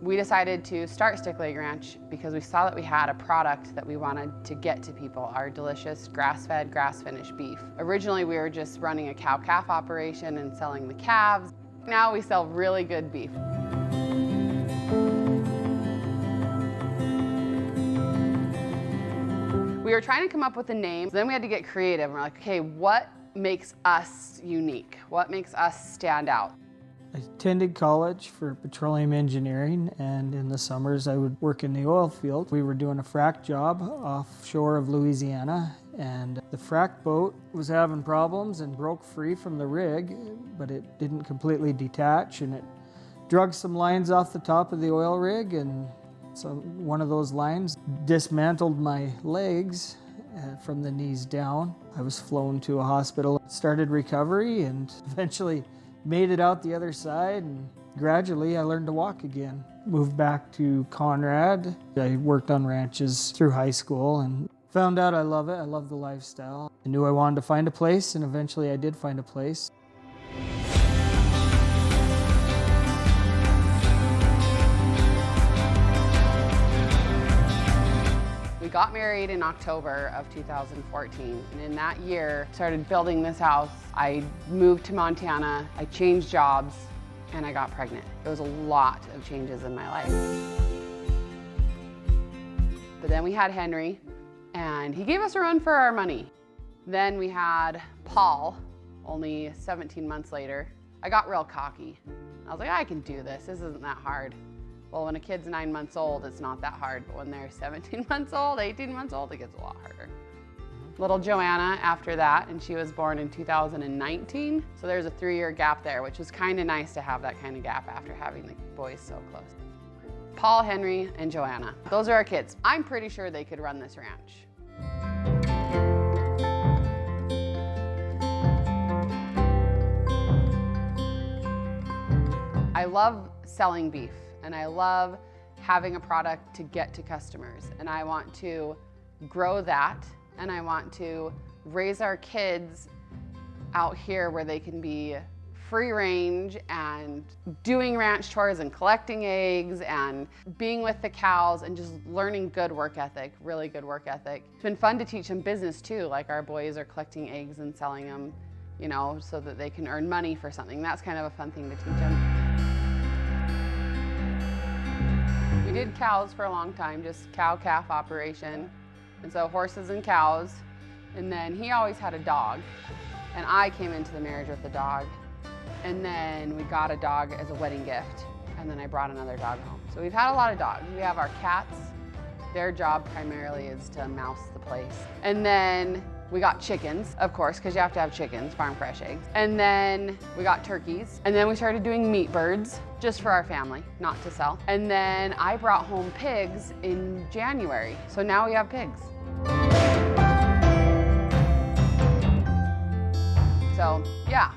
We decided to start Stick Leg Ranch because we saw that we had a product that we wanted to get to people, our delicious grass-fed, grass-finished beef. Originally, we were just running a cow-calf operation and selling the calves. Now we sell really good beef. We were trying to come up with a name, then we had to get creative. We're like, okay, what makes us unique? What makes us stand out? I attended college for petroleum engineering, and in the summers I would work in the oil field. We were doing a frac job offshore of Louisiana, and the frac boat was having problems and broke free from the rig, but it didn't completely detach, and it drug some lines off the top of the oil rig, and so one of those lines dismantled my legs from the knees down. I was flown to a hospital, started recovery, and eventually made it out the other side, and gradually I learned to walk again. Moved back to Conrad. I worked on ranches through high school and found out I love it. I love the lifestyle. I knew I wanted to find a place, and eventually I did find a place. We got married in October of 2014, and in that year, started building this house. I moved to Montana, I changed jobs, and I got pregnant. It was a lot of changes in my life. But then we had Henry, and he gave us a run for our money. Then we had Paul, only 17 months later. I got real cocky. I was like, I can do this, this isn't that hard. Well, when a kid's 9 months old, it's not that hard, but when they're 17 months old, 18 months old, it gets a lot harder. Little Joanna after that, and she was born in 2019, so there's a 3-year gap there, which was kind of nice to have that kind of gap after having the boys so close. Paul, Henry, and Joanna. Those are our kids. I'm pretty sure they could run this ranch. I love selling beef. And I love having a product to get to customers. And I want to grow that, and I want to raise our kids out here where they can be free range and doing ranch chores and collecting eggs and being with the cows and just learning good work ethic, really good work ethic. It's been fun to teach them business too, like our boys are collecting eggs and selling them, you know, so that they can earn money for something. That's kind of a fun thing to teach them. We did cows for a long time, just cow-calf operation. And so horses and cows. And then he always had a dog. And I came into the marriage with a dog. And then we got a dog as a wedding gift. And then I brought another dog home. So we've had a lot of dogs. We have our cats. Their job primarily is to mouse the place. And then we got chickens, of course, because you have to have chickens, farm fresh eggs. And then we got turkeys. And then we started doing meat birds, just for our family, not to sell. And then I brought home pigs in January. So now we have pigs. So yeah,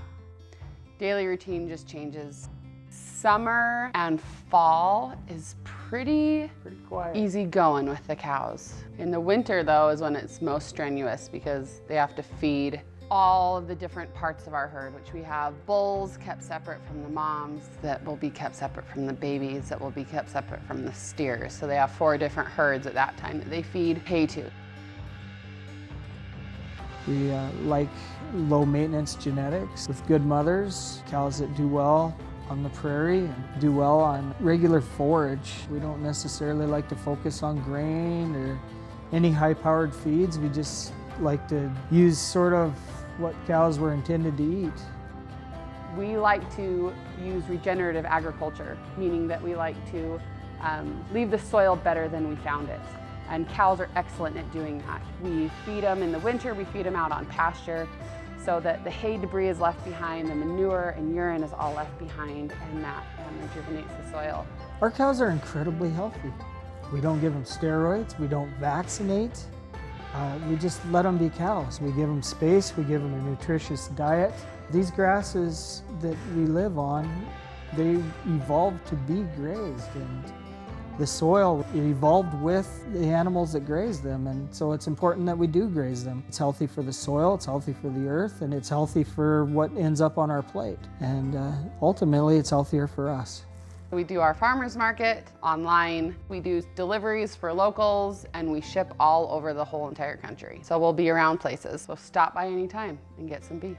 daily routine just changes. Summer and fall is pretty quiet. Easy going with the cows. In the winter though is when it's most strenuous because they have to feed all of the different parts of our herd, which we have bulls kept separate from the moms that will be kept separate from the babies that will be kept separate from the steers. So they have 4 different herds at that time that they feed hay to. We like low maintenance genetics with good mothers, cows that do well on the prairie and do well on regular forage. We don't necessarily like to focus on grain or any high-powered feeds. We just like to use sort of what cows were intended to eat. We like to use regenerative agriculture, meaning that we like to leave the soil better than we found it. And cows are excellent at doing that. We feed them in the winter, we feed them out on pasture so that the hay debris is left behind, the manure and urine is all left behind, and that rejuvenates the soil. Our cows are incredibly healthy. We don't give them steroids, we don't vaccinate. We just let them be cows. We give them space, we give them a nutritious diet. These grasses that we live on, they evolved to be grazed, and the soil evolved with the animals that graze them, and so it's important that we do graze them. It's healthy for the soil, it's healthy for the earth, and it's healthy for what ends up on our plate. And ultimately, it's healthier for us. We do our farmers market online. We do deliveries for locals, and we ship all over the whole entire country. So we'll be around places. So stop by anytime and get some beef.